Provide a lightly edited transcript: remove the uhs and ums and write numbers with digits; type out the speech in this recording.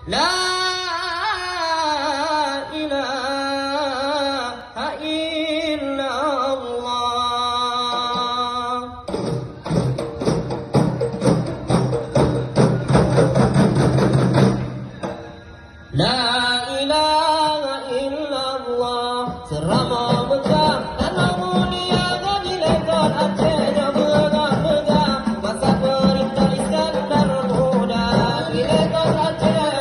La ilaha illallah. La ilaha illallah. Serama megah dan mulia bagi lekor Aceh yang megah-megah. Masa perintah Iskandar muda di lekor Aceh